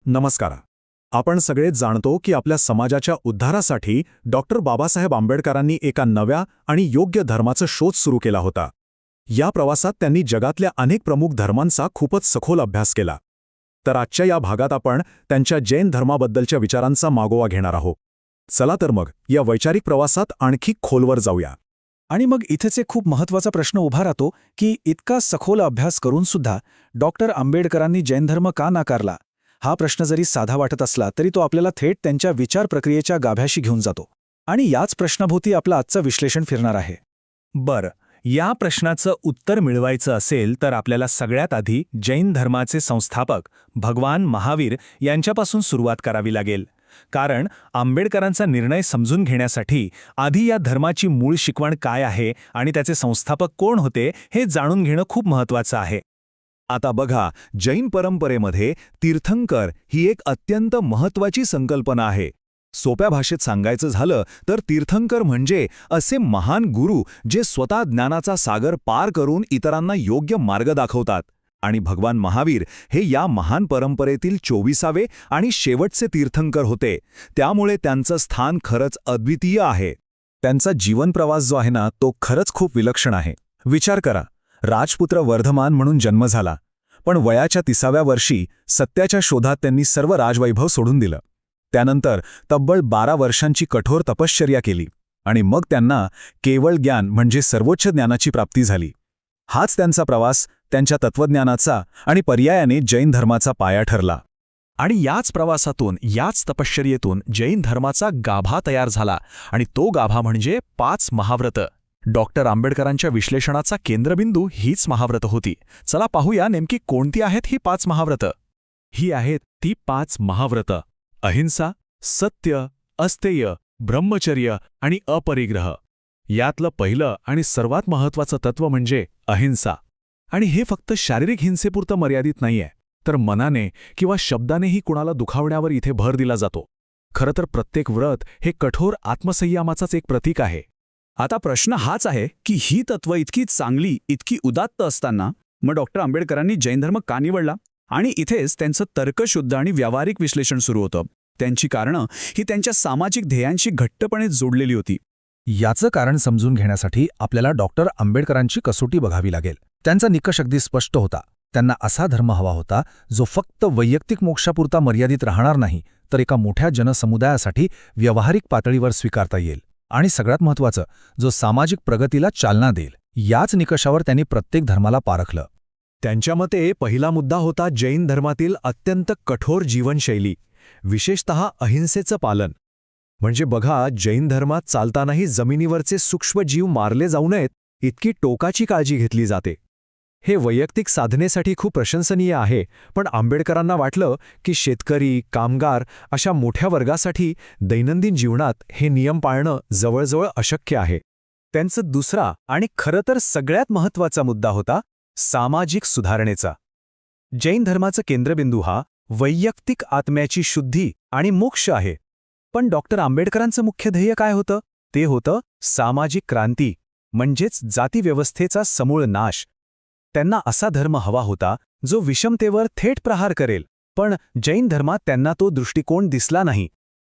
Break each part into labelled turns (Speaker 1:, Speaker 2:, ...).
Speaker 1: नमस्कार. आपण सगळेच जाणतो की आपल्या समाजाच्या उद्धारासाठी डॉक्टर बाबासाहेब आंबेडकरांनी एका नव्या आणि योग्य धर्माचा शोध सुरू केला होता. या प्रवासात त्यांनी जगातल्या अनेक प्रमुख धर्मांचा खूपच सखोल अभ्यास केला. तर आजच्या या भागात आपण त्यांच्या जैन धर्माबद्दलच्या विचारांचा मागोवा घेणार आहोत. चला तर मग या वैचारिक प्रवासात आणखी खोलवर जाऊया.
Speaker 2: आणि मग इथेच एक खूप महत्त्वाचा प्रश्न उभा राहतो की इतका सखोल अभ्यास करून सुद्धा डॉक्टर आंबेडकरांनी जैन धर्म का नाकारला. हा प्रश्न जरी साधा वाटत असला तरी तो आपल्याला थेट त्यांच्या विचार प्रक्रियेच्या गाभ्याशी घेऊन जातो. आणि याच प्रश्नाभोवती आपलं आजचं विश्लेषण फिरणार आहे.
Speaker 3: बरं, या प्रश्नाचं उत्तर मिळवायचं असेल तर आपल्याला सगळ्यात आधी जैन धर्माचे संस्थापक भगवान महावीर यांच्यापासून सुरुवात करावी लागेल. कारण आंबेडकरांचा निर्णय समजून घेण्यासाठी आधी या धर्माची मूळ शिकवण काय आहे आणि त्याचे संस्थापक कोण होते हे जाणून घेणं खूप महत्त्वाचं आहे.
Speaker 4: आता बघा, जैन परंपरेमध्ये तीर्थंकर ही एक अत्यंत महत्त्वाची संकल्पना आहे. सोप्या भाषेत सांगायचं झालं तर तीर्थंकर म्हणजे असे महान गुरु जे स्वतः ज्ञानाचा सागर पार करून इतरांना योग्य मार्ग दाखवतात. आणि भगवान महावीर हे या महान परंपरेतील 24वे आणि शेवटचे तीर्थंकर होते. त्यामुळे त्यांचं स्थान खरंच अद्वितीय आहे.
Speaker 2: त्यांचा जीवनप्रवास जो आहे ना तो खरंच खूप विलक्षण आहे. विचार करा, राजपुत्र वर्धमान म्हणून जन्म झाला, पण वयाच्या 30व्या वर्षी सत्याच्या शोधात त्यांनी सर्व राजवैभव सोडून दिलं. त्यानंतर तब्बल 12 वर्षांची कठोर तपश्चर्या केली आणि मग त्यांना केवळ ज्ञान म्हणजे सर्वोच्च ज्ञानाची प्राप्ती झाली. हाच त्यांचा प्रवास त्यांच्या तत्त्वज्ञानाचा आणि पर्यायाने जैन धर्माचा पाया ठरला.
Speaker 3: आणि याच प्रवासातून, याच तपश्चर्येतून जैन धर्माचा गाभा तयार झाला. आणि तो गाभा म्हणजे 5 महाव्रत. डॉक्टर आंबेडकरांच्या विश्लेषणाचा केंद्रबिंदू हीच महाव्रत होती. चला पाहूया नेमकी कोणती आहेत ही 5 महाव्रत. ही आहेत ती 5 महाव्रत: अहिंसा, सत्य, अस्तेय, ब्रह्मचर्य आणि अपरिग्रह. यातलं पहिलं आणि सर्वात महत्त्वाचं तत्त्व म्हणजे अहिंसा. आणि हे फक्त शारीरिक हिंसेपुरतं मर्यादित नाहीये, तर मनाने किंवा शब्दानेही कुणाला दुखावण्यावर इथे भर दिला जातो. खरं तर प्रत्येक व्रत हे कठोर आत्मसंयमाचाच एक प्रतीक आहे.
Speaker 2: आता प्रश्न हाच आहे की ही तत्त्व इतकी चांगली, इतकी उदात्त असताना मग डॉक्टर आंबेडकरांनी जैन धर्म का निवडला. आणि इथेच त्यांचं तर्कशुद्ध आणि व्यावहारिक विश्लेषण सुरू होतं. त्यांची कारणं ही त्यांच्या सामाजिक ध्येयांशी घट्टपणे जोडलेली होती.
Speaker 5: याचं कारण समजून घेण्यासाठी आपल्याला डॉक्टर आंबेडकरांची कसोटी बघावी लागेल. त्यांचा निकष अगदी स्पष्ट होता. त्यांना असा धर्म हवा होता जो फक्त वैयक्तिक मोक्षापुरता मर्यादित राहणार नाही, तर एका मोठ्या जनसमुदायासाठी व्यावहारिक पातळीवर स्वीकारता येईल. आणि सगळ्यात महत्त्वाचं, जो सामाजिक प्रगतीला चालना देईल. याच निकषावर त्यांनी प्रत्येक धर्माला पारखलं.
Speaker 1: त्यांच्या मते पहिला मुद्दा होता जैन धर्मातील अत्यंत कठोर जीवनशैली, विशेषतः अहिंसेचं पालन. म्हणजे बघा, जैन धर्मात चालतानाही जमिनीवरचे सूक्ष्म जीव मारले जाऊ नयेत इतकी टोकाची काळजी घेतली जाते. हे वैयक्तिक साधनेसाठी खूप प्रशंसनीय आहे, पण आंबेडकरांना वाटलं की शेतकरी, कामगार अशा मोठ्या वर्गासाठी दैनंदिन जीवनात हे नियम पाळणं जवळजवळ अशक्य आहे.
Speaker 2: त्यांचं दुसरा आणि खरं तर सगळ्यात महत्त्वाचा मुद्दा होता सामाजिक सुधारणेचा. जैन धर्माचा केंद्रबिंदू हा वैयक्तिक आत्म्याची शुद्धी आणि मोक्ष आहे. पण डॉक्टर आंबेडकरांचं मुख्य ध्येय काय होतं? ते होतं सामाजिक क्रांती, म्हणजेच जातीव्यवस्थेचा समूळ नाश. त्यांना असा धर्म हवा होता जो विषमतेवर थेट प्रहार करेल, पण जैन धर्मात त्यांना तो दृष्टिकोन दिसला नाही.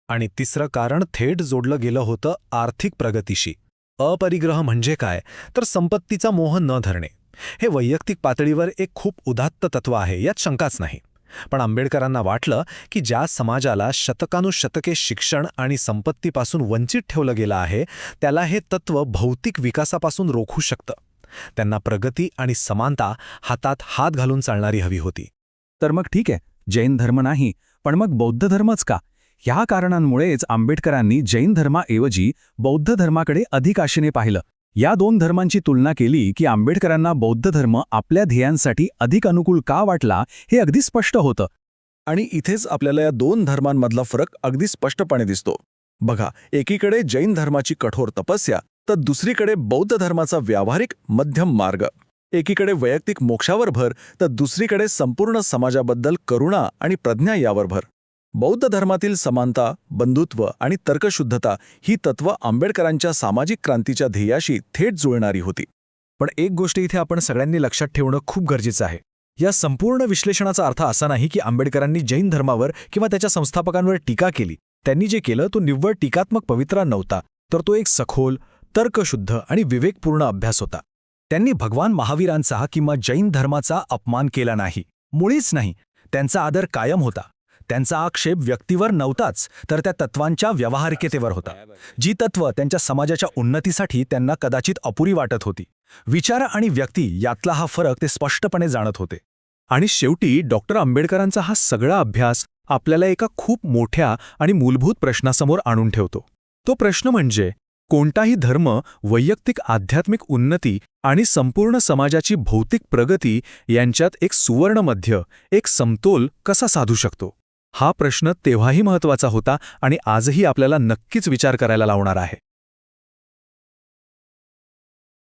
Speaker 1: आणि तिसरं कारण थेट जोडलं गेलं होतं आर्थिक प्रगतीशी. अपरिग्रह म्हणजे काय, तर संपत्तीचा मोह न धरणे. हे वैयक्तिक पातळीवर एक खूप उदात्त तत्त्व आहे, यात शंकाच नाही. पण आंबेडकरांना वाटलं की ज्या समाजाला शतकानुशतके शिक्षण आणि संपत्तीपासून वंचित ठेवलं गेलं आहे, त्याला हे तत्त्व भौतिक विकासापासून रोखू शकतं. त्यांना प्रगती आणि समानता हातात हात घालून चालणारी हवी होती.
Speaker 2: तर मग ठीक आहे, जैन धर्म नाही, पण मग बौद्ध धर्मच का? ह्या कारणांमुळेच आंबेडकरांनी जैन धर्माऐवजी बौद्ध धर्माकडे अधिक आशेने पाहिलं. या 2 धर्मांची तुलना केली की आंबेडकरांना बौद्ध धर्म आपल्या ध्येयांसाठी अधिक अनुकूल का वाटला हे अगदी स्पष्ट होतं.
Speaker 6: आणि इथेच आपल्याला या 2 धर्मांमधला फरक अगदी स्पष्टपणे दिसतो. बघा, एकीकडे जैन धर्माची कठोर तपस्या, तर दुसरीकडे बौद्ध धर्माचा व्यावहारिक मध्यम मार्ग. एकीकडे वैयक्तिक मोक्षावर भर, तर दुसरीकडे संपूर्ण समाजाबद्दल करुणा आणि प्रज्ञा यावर भर. बौद्ध धर्मातील समानता, बंधुत्व आणि तर्कशुद्धता ही तत्त्व आंबेडकरांच्या सामाजिक क्रांतीच्या ध्येयाशी थेट जुळणारी होती.
Speaker 2: पण एक गोष्ट इथे आपण सगळ्यांनी लक्षात ठेवणं खूप गरजेचं आहे.
Speaker 3: या संपूर्ण विश्लेषणाचा अर्थ असा नाही की आंबेडकरांनी जैन धर्मावर किंवा त्याच्या संस्थापकांवर टीका केली. त्यांनी जे केलं तो निव्वळ टीकात्मक पवित्रा नव्हता, तर तो एक सखोल, तर्कशुद्ध आणि विवेकपूर्ण अभ्यास होता.
Speaker 5: त्यांनी भगवान महावीरांचा किंवा जैन धर्माचा अपमान केला नाही, मुळीच नाही. त्यांचा आदर कायम होता. त्यांचा आक्षेप व्यक्तीवर नव्हताच, तर त्या तत्वांच्या व्यावहारिकतेवर होता, जी तत्त्व त्यांच्या समाजाच्या उन्नतीसाठी त्यांना कदाचित अपुरी वाटत होती. विचार आणि व्यक्ती यातला हा फरक ते स्पष्टपणे जाणत होते.
Speaker 2: आणि शेवटी डॉक्टर आंबेडकरांचा हा सगळा अभ्यास आपल्याला एका खूप मोठ्या आणि मूलभूत प्रश्नासमोर आणून ठेवतो. तो प्रश्न म्हणजे कोणताही धर्म वैयक्तिक आध्यात्मिक उन्नती आणि संपूर्ण समाजाची भौतिक प्रगती यांच्यात एक सुवर्ण मध्य, एक समतोल कसा साधू शकतो? हा प्रश्न तेव्हाही महत्त्वाचा होता आणि आजही आपल्याला नक्कीच विचार करायला लावणार आहे.